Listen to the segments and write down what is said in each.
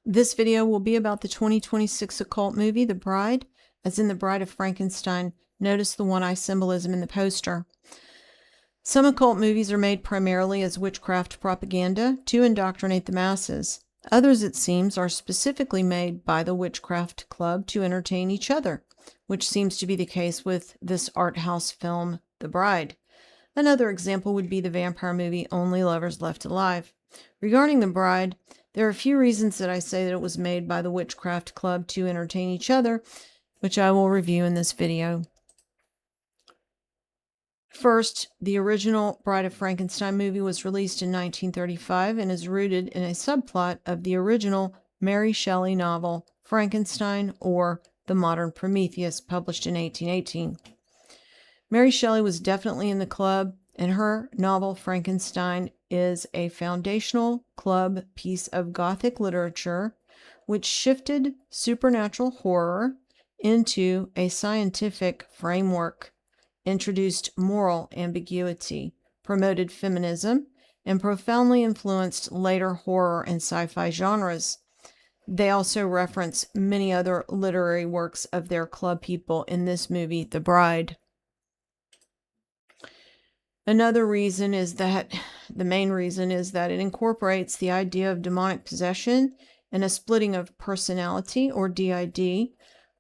This video will be about the 2026 occult movie, The Bride, as in The Bride of Frankenstein. Notice the one-eye symbolism in the poster. Some occult movies are made primarily as witchcraft propaganda to indoctrinate the masses. Others, it seems, are specifically made by the witchcraft club to entertain each other, which seems to be the case with this art house film, The Bride. Another example would be the vampire movie Only Lovers Left Alive. Regarding The Bride, there are a few reasons that I say that it was made by the witchcraft club to entertain each other, which I will review in this video. First, the original Bride of Frankenstein movie was released in 1935 and is rooted in a subplot of the original Mary Shelley novel, Frankenstein, or The Modern Prometheus, published in 1818. Mary Shelley was definitely in the club, and her novel Frankenstein is a foundational club piece of Gothic literature which shifted supernatural horror into a scientific framework, introduced moral ambiguity, promoted feminism, and profoundly influenced later horror and sci-fi genres. They also reference many other literary works of their club people in this movie, The Bride. Another reason is that, the main reason is that it incorporates the idea of demonic possession and a splitting of personality, or DID,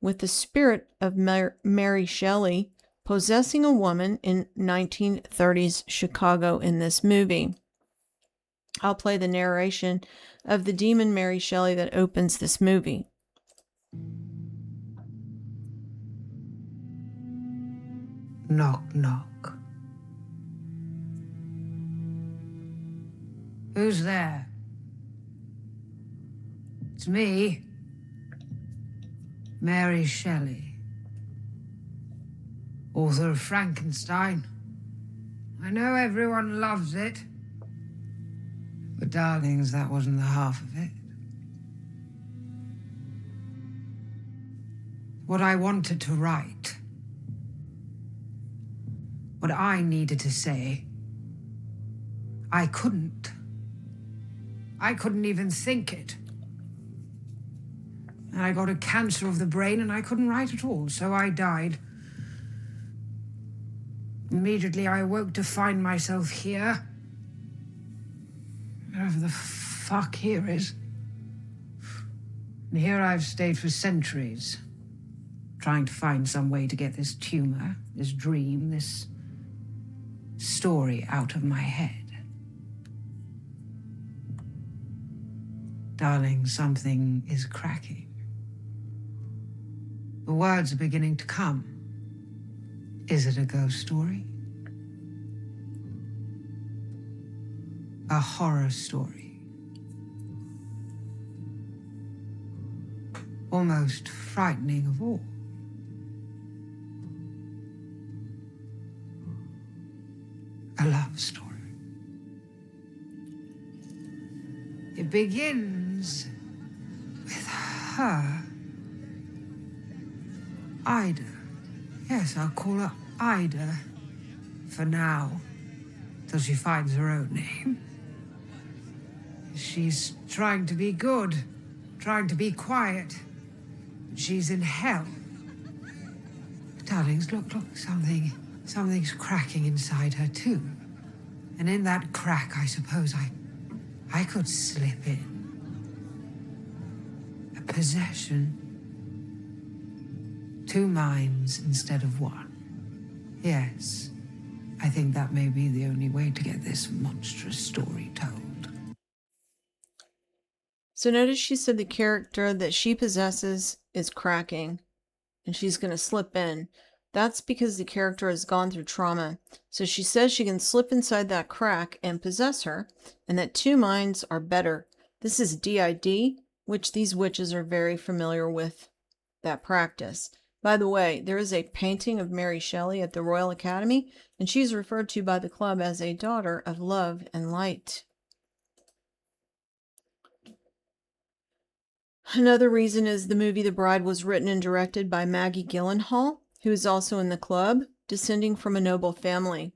with the spirit of Mary Shelley possessing a woman in 1930s Chicago in this movie. I'll play the narration of the demon Mary Shelley that opens this movie. Knock, knock. Who's there? It's me, Mary Shelley, author of Frankenstein. I know everyone loves it, but darlings, that wasn't the half of it. What I wanted to write, what I needed to say, I couldn't. I couldn't even think it. And I got a cancer of the brain and I couldn't write at all, so I died. Immediately I awoke to find myself here. Wherever the fuck here is. And here I've stayed for centuries, trying to find some way to get this tumor, this dream, this story out of my head. Darling, something is cracking. The words are beginning to come. Is it a ghost story? A horror story? Almost frightening of all. A love story. It begins with her. Ida. Yes, I'll call her Ida for now, till she finds her own name. She's trying to be good, trying to be quiet. She's in hell. Darlings, look, something's cracking inside her too. And in that crack, I suppose I could slip in. A possession. 2 minds instead of 1. Yes, I think that may be the only way to get this monstrous story told. So notice she said the character that she possesses is cracking, and she's going to slip in. That's because the character has gone through trauma. So she says she can slip inside that crack and possess her, and that 2 minds are better. This is DID, which these witches are very familiar with that practice. By the way, there is a painting of Mary Shelley at the Royal Academy, and she's referred to by the club as a daughter of love and light. Another reason is the movie The Bride was written and directed by Maggie Gyllenhaal, who is also in the club, descending from a noble family.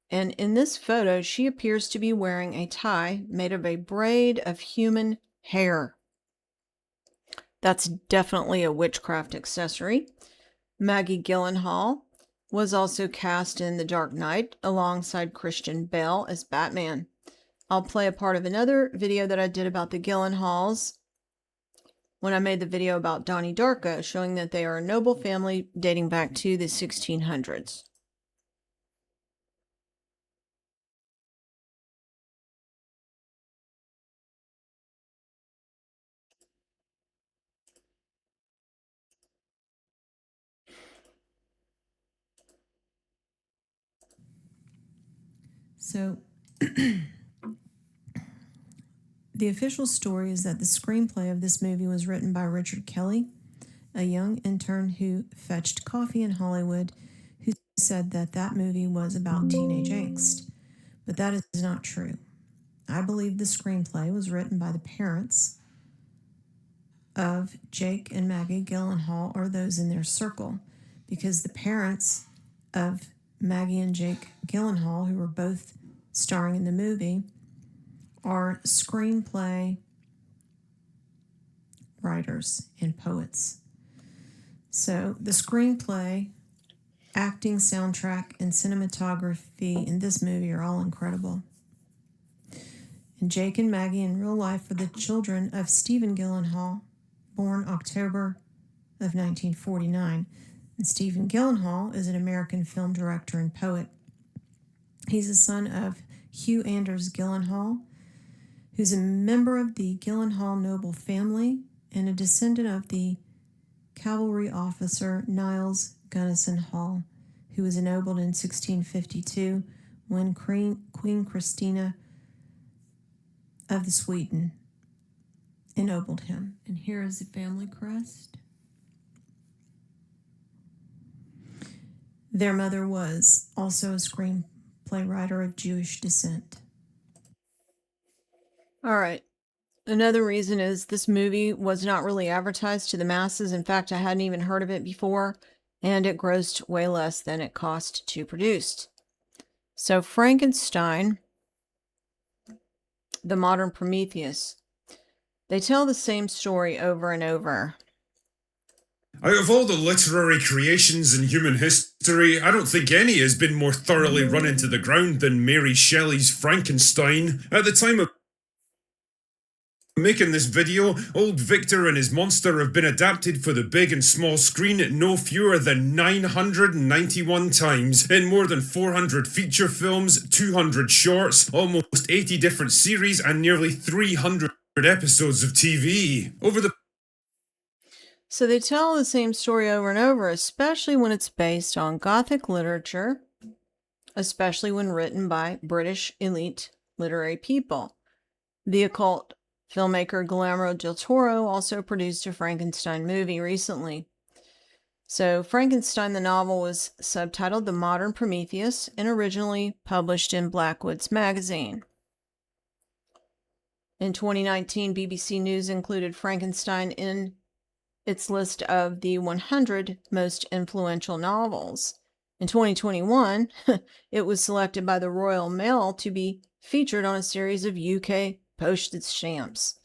And in this photo, she appears to be wearing a tie made of a braid of human hair. That's definitely a witchcraft accessory. Maggie Gyllenhaal was also cast in The Dark Knight alongside Christian Bale as Batman. I'll play a part of another video that I did about the Gyllenhaals when I made the video about Donnie Darko, showing that they are a noble family dating back to the 1600s. So, the official story is that the screenplay of this movie was written by Richard Kelly, a young intern who fetched coffee in Hollywood, who said that that movie was about teenage angst. But that is not true. I believe the screenplay was written by the parents of Jake and Maggie Gyllenhaal, or those in their circle, because the parents of Maggie and Jake Gyllenhaal, who were both starring in the movie, are screenplay writers and poets. So the screenplay, acting, soundtrack, and cinematography in this movie are all incredible. And Jake and Maggie in real life are the children of Stephen Gyllenhaal, born October of 1949. And Stephen Gyllenhaal is an American film director and poet. He's the son of Hugh Anders Gyllenhaal, who's a member of the Gyllenhaal noble family and a descendant of the cavalry officer Niles Gunnison Hall, who was ennobled in 1652 when Queen Christina of the Sweden ennobled him. And here is the family crest. Their mother was also a screenplay writer of Jewish descent. All right. Another reason is this movie was not really advertised to the masses. In fact, I hadn't even heard of it before, and it grossed way less than it cost to produce. So Frankenstein, the modern Prometheus, they tell the same story over and over. Out of all the literary creations in human history, I don't think any has been more thoroughly run into the ground than Mary Shelley's Frankenstein. At the time of making this video, old Victor and his monster have been adapted for the big and small screen no fewer than 991 times, in more than 400 feature films, 200 shorts, almost 80 different series, and nearly 300 episodes of TV. So they tell the same story over and over, especially when it's based on Gothic literature, especially when written by British elite literary people. The occult filmmaker Guillermo del Toro also produced a Frankenstein movie recently. So Frankenstein the novel was subtitled The Modern Prometheus and originally published in Blackwood's magazine. In 2019, BBC News included Frankenstein in its list of the 100 most influential novels. In 2021, it was selected by the Royal Mail to be featured on a series of UK postage stamps.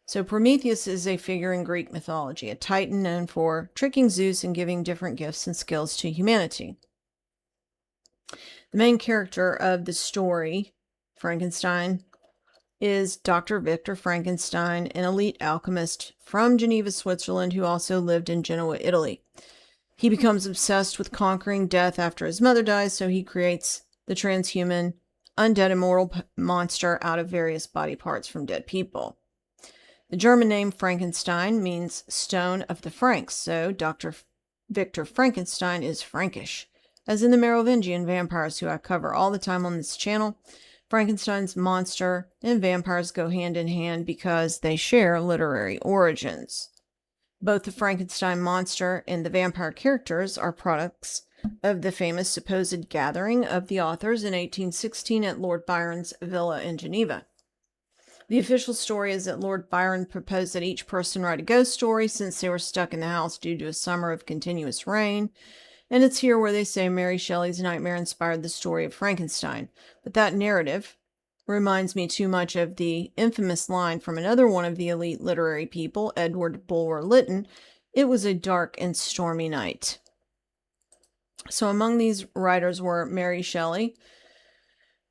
So Prometheus is a figure in Greek mythology, a titan known for tricking Zeus and giving different gifts and skills to humanity. The main character of the story, Frankenstein, is Dr. Victor Frankenstein, an elite alchemist from Geneva, Switzerland, who also lived in Genoa, Italy. He becomes obsessed with conquering death after his mother dies, so he creates the transhuman, undead, immortal monster out of various body parts from dead people. The German name Frankenstein means stone of the Franks, so Dr. Victor Frankenstein is Frankish. As in the Merovingian vampires, who I cover all the time on this channel, Frankenstein's monster and vampires go hand in hand because they share literary origins. Both the Frankenstein monster and the vampire characters are products of the famous supposed gathering of the authors in 1816 at Lord Byron's villa in Geneva. The official story is that Lord Byron proposed that each person write a ghost story since they were stuck in the house due to a summer of continuous rain. And it's here where they say Mary Shelley's nightmare inspired the story of Frankenstein. But that narrative reminds me too much of the infamous line from another one of the elite literary people, Edward Bulwer Lytton, "It was a dark and stormy night." So among these writers were Mary Shelley,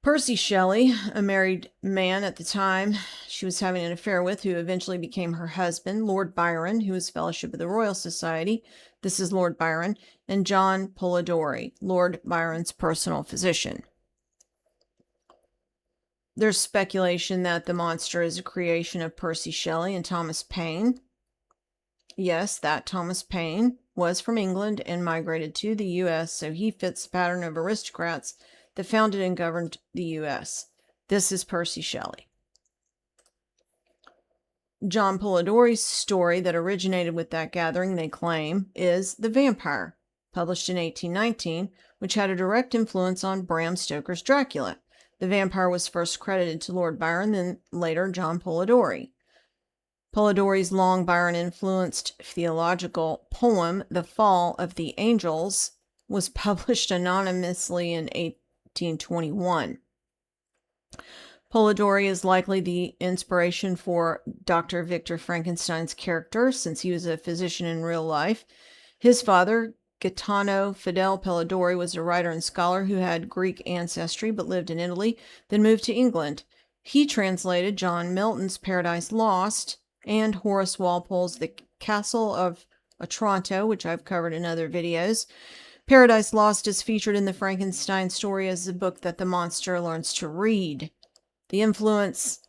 Percy Shelley, a married man at the time she was having an affair with, who eventually became her husband, Lord Byron, who was Fellowship of the Royal Society. This is Lord Byron, and John Polidori, Lord Byron's personal physician. There's speculation that the monster is a creation of Percy Shelley and Thomas Paine. Yes, that Thomas Paine was from England and migrated to the U.S., so he fits the pattern of aristocrats that founded and governed the U.S. This is Percy Shelley. John Polidori's story that originated with that gathering, they claim, is The Vampire, published in 1819, which had a direct influence on Bram Stoker's Dracula. The Vampire was first credited to Lord Byron, then later John Polidori. Polidori's long Byron-influenced theological poem, The Fall of the Angels, was published anonymously in 1821. Polidori is likely the inspiration for Dr. Victor Frankenstein's character, since he was a physician in real life. His father, Gaetano Fidel Polidori, was a writer and scholar who had Greek ancestry but lived in Italy, then moved to England. He translated John Milton's Paradise Lost and Horace Walpole's The Castle of Otranto, which I've covered in other videos. Paradise Lost is featured in the Frankenstein story as a book that the monster learns to read. The influence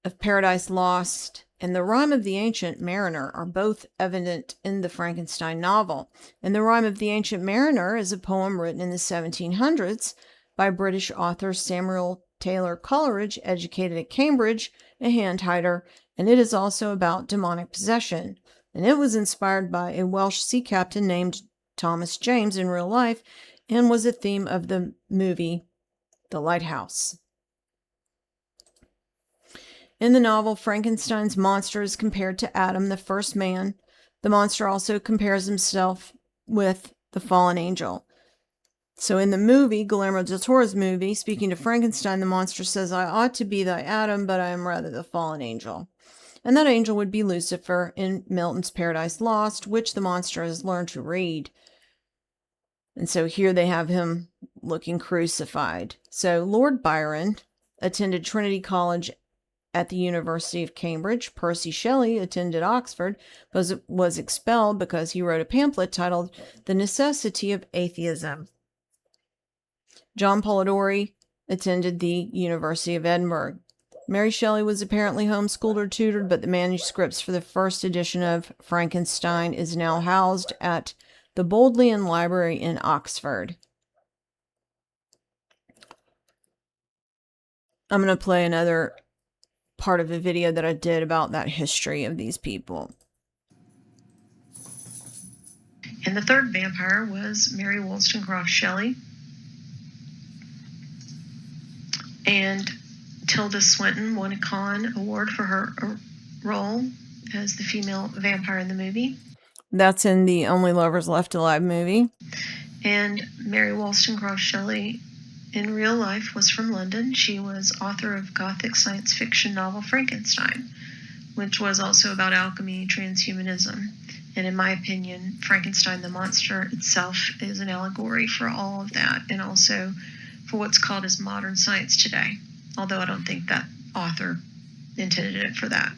of Paradise Lost and The Rime of the Ancient Mariner are both evident in the Frankenstein novel. And The Rime of the Ancient Mariner is a poem written in the 1700s by British author Samuel Taylor Coleridge, educated at Cambridge, a hand-hider, and it is also about demonic possession. And it was inspired by a Welsh sea captain named Thomas James in real life and was a theme of the movie The Lighthouse. In the novel, Frankenstein's monster is compared to Adam, the first man. The monster also compares himself with the fallen angel. So in the movie, Guillermo del Toro's movie, speaking to Frankenstein, the monster says, "I ought to be thy Adam, but I am rather the fallen angel." And that angel would be Lucifer in Milton's Paradise Lost, which the monster has learned to read. And so here they have him looking crucified. So Lord Byron attended Trinity College at the University of Cambridge. Percy Shelley attended Oxford, but was expelled because he wrote a pamphlet titled The Necessity of Atheism. John Polidori attended the University of Edinburgh. Mary Shelley was apparently homeschooled or tutored, but the manuscripts for the first edition of Frankenstein is now housed at the Bodleian Library in Oxford. I'm going to play another part of a video that I did about that history of these people. And the third vampire was Mary Wollstonecraft Shelley. And Tilda Swinton won a Cannes Award for her role as the female vampire in the movie. That's in the Only Lovers Left Alive movie. And Mary Wollstonecraft Shelley in real life was from London. She was author of Gothic science fiction novel Frankenstein, which was also about alchemy, transhumanism. And in my opinion, Frankenstein the monster itself is an allegory for all of that, and also for what's called as modern science today, although I don't think that author intended it for that.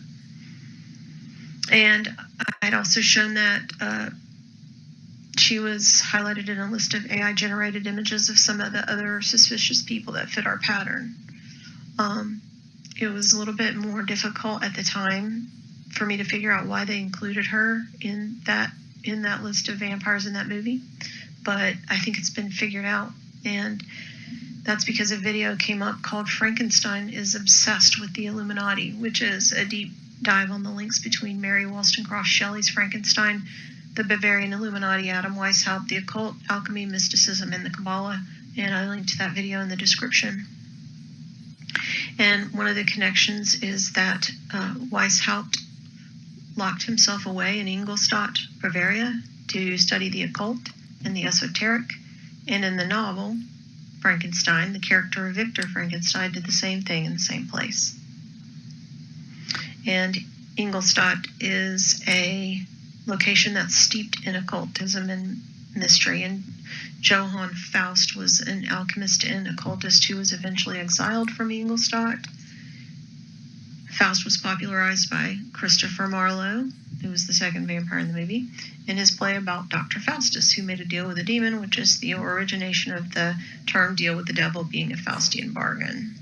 And I'd also shown that she was highlighted in a list of AI-generated images of some of the other suspicious people that fit our pattern. It was a little bit more difficult at the time for me to figure out why they included her in that list of vampires in that movie, but I think it's been figured out, and that's because a video came up called Frankenstein is Obsessed with the Illuminati, which is a deep dive on the links between Mary Wollstonecraft Shelley's Frankenstein, the Bavarian Illuminati, Adam Weishaupt, the occult, alchemy, mysticism, and the Kabbalah, and I linked that video in the description. And one of the connections is that Weishaupt locked himself away in Ingolstadt, Bavaria, to study the occult and the esoteric, and in the novel, Frankenstein, the character of Victor Frankenstein did the same thing in the same place. And Ingolstadt is a location that's steeped in occultism and mystery. And Johann Faust was an alchemist and occultist who was eventually exiled from Ingolstadt. Faust was popularized by Christopher Marlowe, who was the second vampire in the movie, in his play about Dr. Faustus, who made a deal with the demon, which is the origination of the term deal with the devil being a Faustian bargain.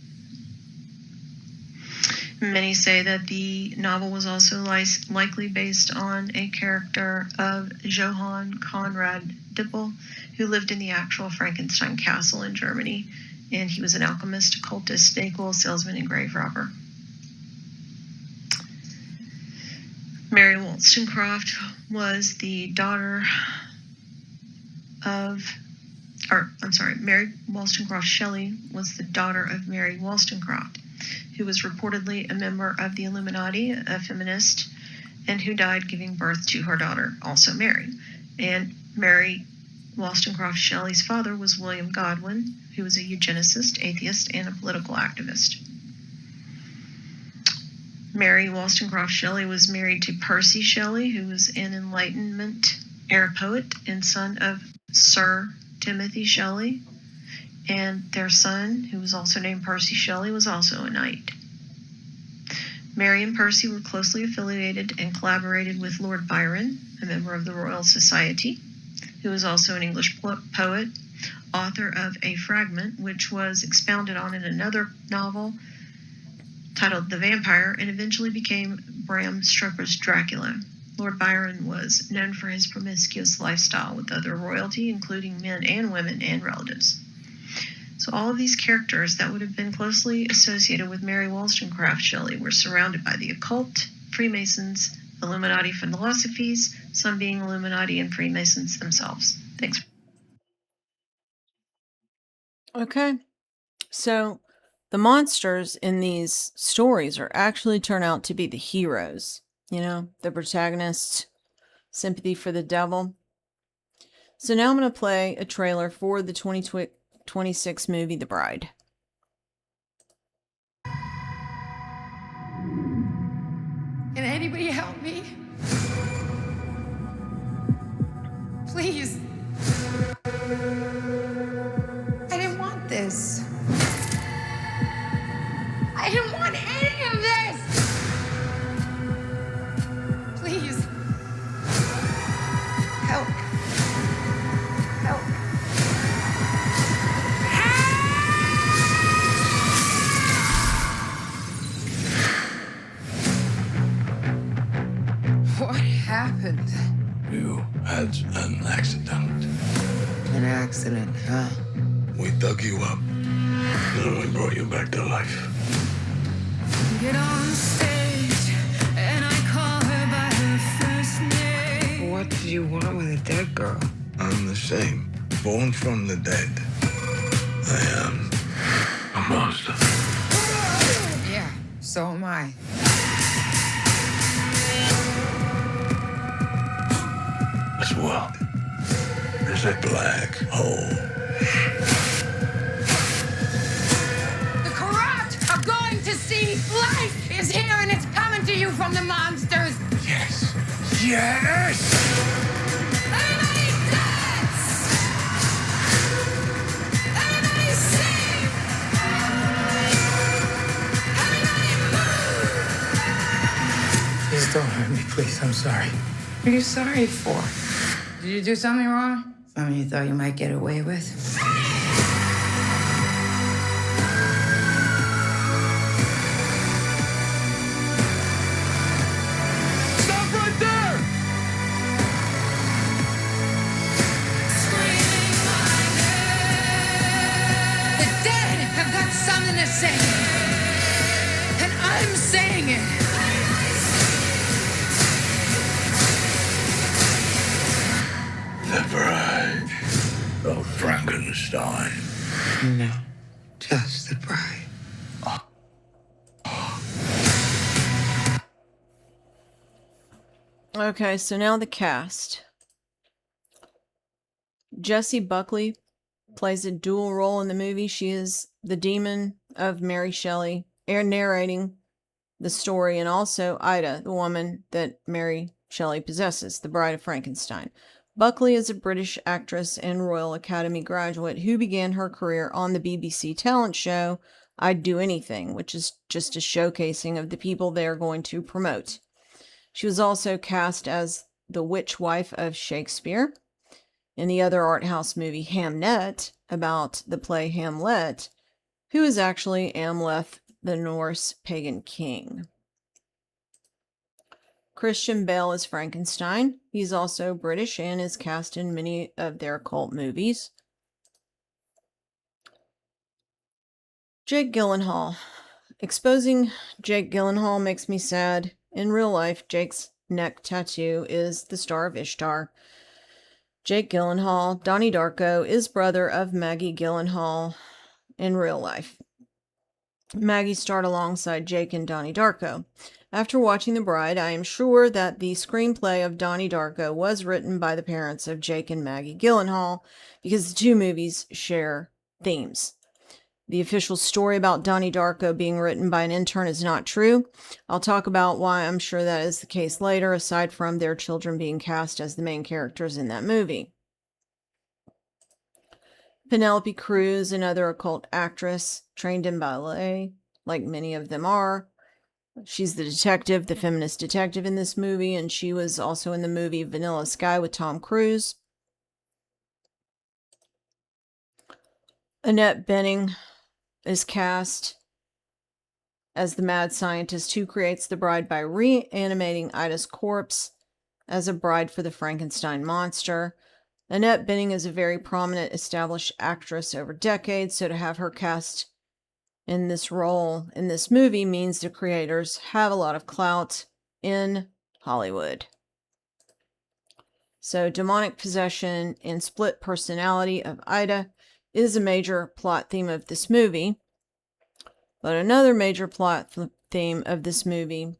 Many say that the novel was also likely based on a character of Johann Conrad Dippel, who lived in the actual Frankenstein castle in Germany, and he was an alchemist, occultist, snake oil salesman, and grave robber. Mary Wollstonecraft was the daughter of, Mary Wollstonecraft Shelley was the daughter of Mary Wollstonecraft, who was reportedly a member of the Illuminati, a feminist, and who died giving birth to her daughter, also Mary. And Mary Wollstonecraft Shelley's father was William Godwin, who was a eugenicist, atheist, and a political activist. Mary Wollstonecraft Shelley was married to Percy Shelley, who was an Enlightenment era poet and son of Sir Timothy Shelley. And their son, who was also named Percy Shelley, was also a knight. Mary and Percy were closely affiliated and collaborated with Lord Byron, a member of the Royal Society, who was also an English poet, author of A Fragment, which was expounded on in another novel titled The Vampire, and eventually became Bram Stoker's Dracula. Lord Byron was known for his promiscuous lifestyle with other royalty, including men and women and relatives. So all of these characters that would have been closely associated with Mary Wollstonecraft Shelley were surrounded by the occult, Freemasons, Illuminati philosophies, some being Illuminati and Freemasons themselves. Thanks. Okay. So the monsters in these stories are actually turn out to be the heroes, the protagonists, sympathy for the devil. So now I'm going to play a trailer for the 2026 movie, The Bride. Can anybody help me? Please. I didn't want this. I didn't want any of this. Please. Help. Help. What happened? You had an accident. An accident, huh? We dug you up. Then we brought you back to life. Get on stage, and I call her by her first name. What do you want with a dead girl? I'm the same. Born from the dead. I am a monster. Yeah, so am I. This world is a black hole. The corrupt are going to see life is here and it's coming to you from the monsters. Yes. Yes! Everybody dance! Everybody sing! Everybody move! Please don't hurt me, please. I'm sorry. What are you sorry for? Did you do something wrong? Something you thought you might get away with? Stop right there! Screaming my name. The dead have got something to say. And I'm saying it. The Bride of Frankenstein. No, just the bride. Okay, so now the cast. Jessie Buckley plays a dual role in the movie. She is the demon of Mary Shelley, narrating the story, and also Ida, the woman that Mary Shelley possesses, the Bride of Frankenstein. Buckley is a British actress and Royal Academy graduate who began her career on the BBC talent show I'd Do Anything, which is just a showcasing of the people they're going to promote. She was also cast as the witch wife of Shakespeare in the other art house movie Hamnet, about the play Hamlet, who is actually Amleth, the Norse pagan king. Christian Bale is Frankenstein. He's also British and is cast in many of their occult movies. Jake Gyllenhaal. Exposing Jake Gyllenhaal makes me sad. In real life, Jake's neck tattoo is the Star of Ishtar. Jake Gyllenhaal, Donnie Darko, is brother of Maggie Gyllenhaal in real life. Maggie starred alongside Jake and Donnie Darko. After watching The Bride, I am sure that the screenplay of Donnie Darko was written by the parents of Jake and Maggie Gyllenhaal, because the two movies share themes. The official story about Donnie Darko being written by an intern is not true. I'll talk about why I'm sure that is the case later, aside from their children being cast as the main characters in that movie. Penelope Cruz, another occult actress, trained in ballet, like many of them are. She's the detective, the feminist detective in this movie, and she was also in the movie Vanilla Sky with Tom Cruise. Annette Bening is cast as the mad scientist who creates the bride by reanimating Ida's corpse as a bride for the Frankenstein monster. Annette Bening is a very prominent established actress over decades, so to have her cast in this role in this movie means the creators have a lot of clout in Hollywood. So demonic possession and split personality of Ida is a major plot theme of this movie. But another major plot theme of this movie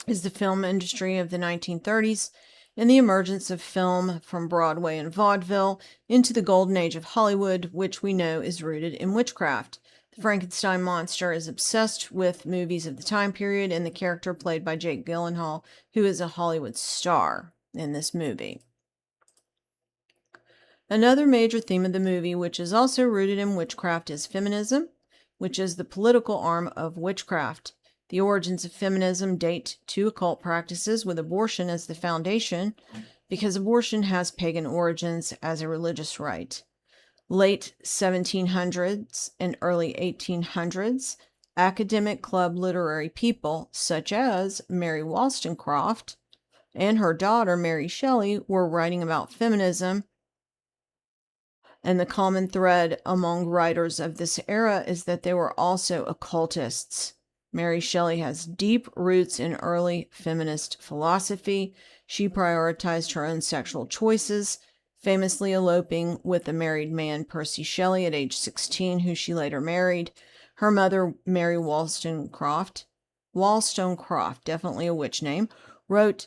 is the film industry of the 1930s and the emergence of film from Broadway and vaudeville into the golden age of Hollywood, which we know is rooted in witchcraft. The Frankenstein monster is obsessed with movies of the time period and the character played by Jake Gyllenhaal, who is a Hollywood star in this movie. Another major theme of the movie, which is also rooted in witchcraft, is feminism, which is the political arm of witchcraft. The origins of feminism date to occult practices, with abortion as the foundation, because abortion has pagan origins as a religious rite. Late 1700s and early 1800s, academic club literary people such as Mary Wollstonecraft and her daughter Mary Shelley were writing about feminism. And the common thread among writers of this era is that they were also occultists. Mary Shelley has deep roots in early feminist philosophy. She prioritized her own sexual choices, famously eloping with a married man, Percy Shelley, at age 16, who she later married. Her mother, Mary Wollstonecraft, definitely a witch name, wrote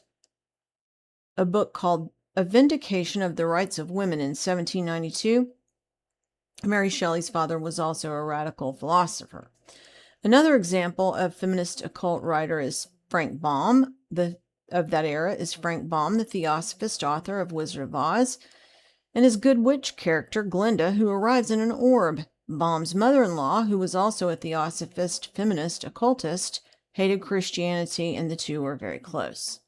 a book called A Vindication of the Rights of Women in 1792. Mary Shelley's father was also a radical philosopher. Another example of feminist occult writer is Frank Baum. Of that era is Frank Baum, the theosophist author of Wizard of Oz, and his good witch character, Glinda, who arrives in an orb. Baum's mother-in-law, who was also a theosophist, feminist, occultist, hated Christianity, and the two were very close.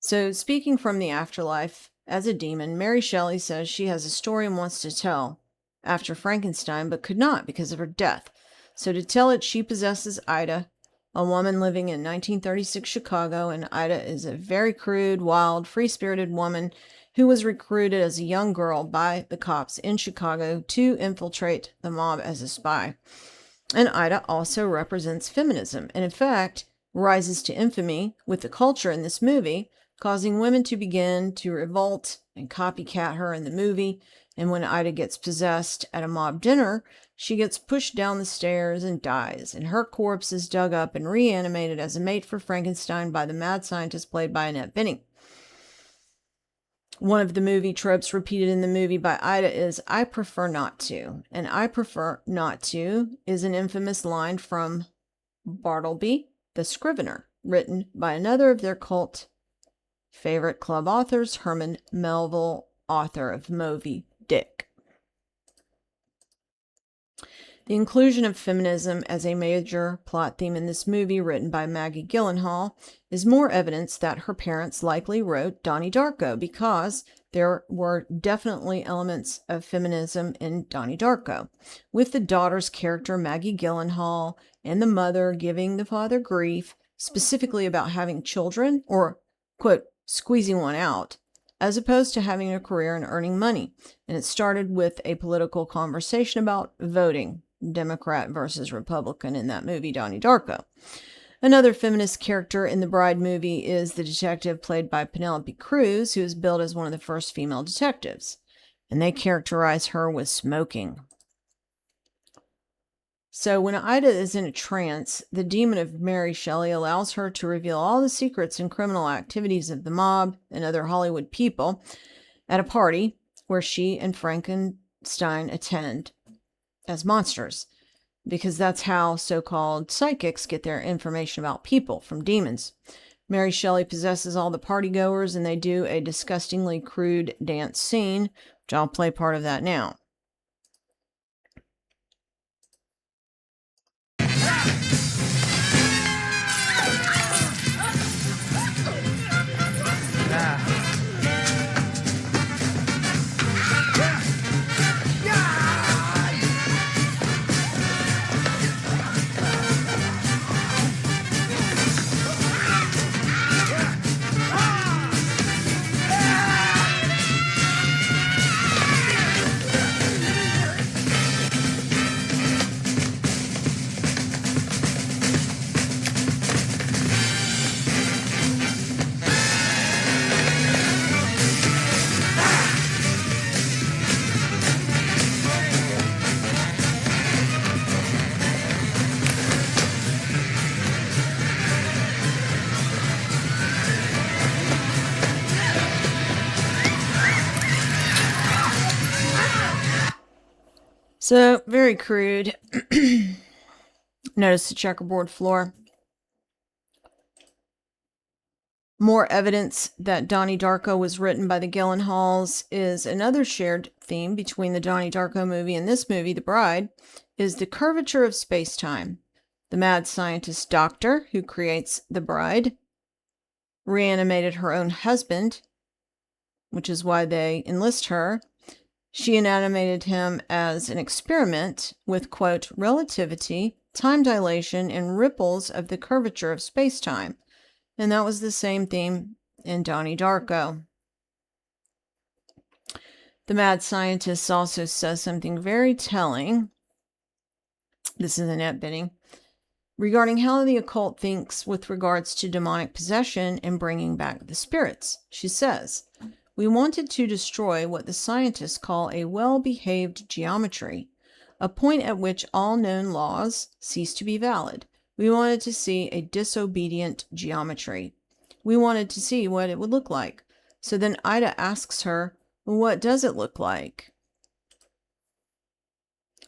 So, speaking from the afterlife, as a demon, Mary Shelley says she has a story and wants to tell after Frankenstein, but could not because of her death. So to tell it, she possesses Ida, a woman living in 1936 Chicago, and Ida is a very crude, wild, free-spirited woman who was recruited as a young girl by the cops in Chicago to infiltrate the mob as a spy. And Ida also represents feminism, and in fact, rises to infamy with the culture in this movie, causing women to begin to revolt and copycat her in the movie. And when Ida gets possessed at a mob dinner, she gets pushed down the stairs and dies, and her corpse is dug up and reanimated as a mate for Frankenstein by the mad scientist played by Annette Bening. One of the movie tropes repeated in the movie by Ida is, "I prefer not to." And "I prefer not to" is an infamous line from Bartleby, the Scrivener, written by another of their cult favorite club authors, Herman Melville, author of Moby Dick. The inclusion of feminism as a major plot theme in this movie, written by Maggie Gyllenhaal, is more evidence that her parents likely wrote Donnie Darko, because there were definitely elements of feminism in Donnie Darko, with the daughter's character, Maggie Gyllenhaal, and the mother giving the father grief, specifically about having children, or, quote, squeezing one out, as opposed to having a career and earning money. And it started with a political conversation about voting, Democrat versus Republican, in that movie, Donnie Darko. Another feminist character in the Bride movie is the detective played by Penelope Cruz, who is billed as one of the first female detectives. And they characterize her with smoking. So when Ida is in a trance, the demon of Mary Shelley allows her to reveal all the secrets and criminal activities of the mob and other Hollywood people at a party where she and Frankenstein attend as monsters, because that's how so-called psychics get their information about people, from demons. Mary Shelley possesses all the partygoers, and they do a disgustingly crude dance scene, which I'll play part of that now. So, very crude. Notice the checkerboard floor. More evidence that Donnie Darko was written by the Gyllenhaals is another shared theme between the Donnie Darko movie and this movie, The Bride, is the curvature of space-time. The mad scientist doctor who creates the bride reanimated her own husband, which is why they enlist her. She inanimated him as an experiment with, quote, relativity, time dilation, and ripples of the curvature of space-time. And that was the same theme in Donnie Darko. The mad scientist also says something very telling. This is Annette Benning. Regarding how the occult thinks with regards to demonic possession and bringing back the spirits. She says, "We wanted to destroy what the scientists call a well-behaved geometry, a point at which all known laws cease to be valid. We wanted to see a disobedient geometry. We wanted to see what it would look like." So then Ida asks her, "What does it look like?"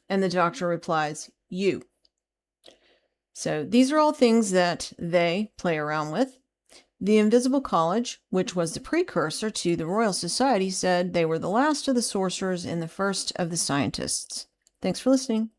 And the doctor replies, "You." So these are all things that they play around with. The Invisible College, which was the precursor to the Royal Society, said they were the last of the sorcerers and the first of the scientists. Thanks for listening.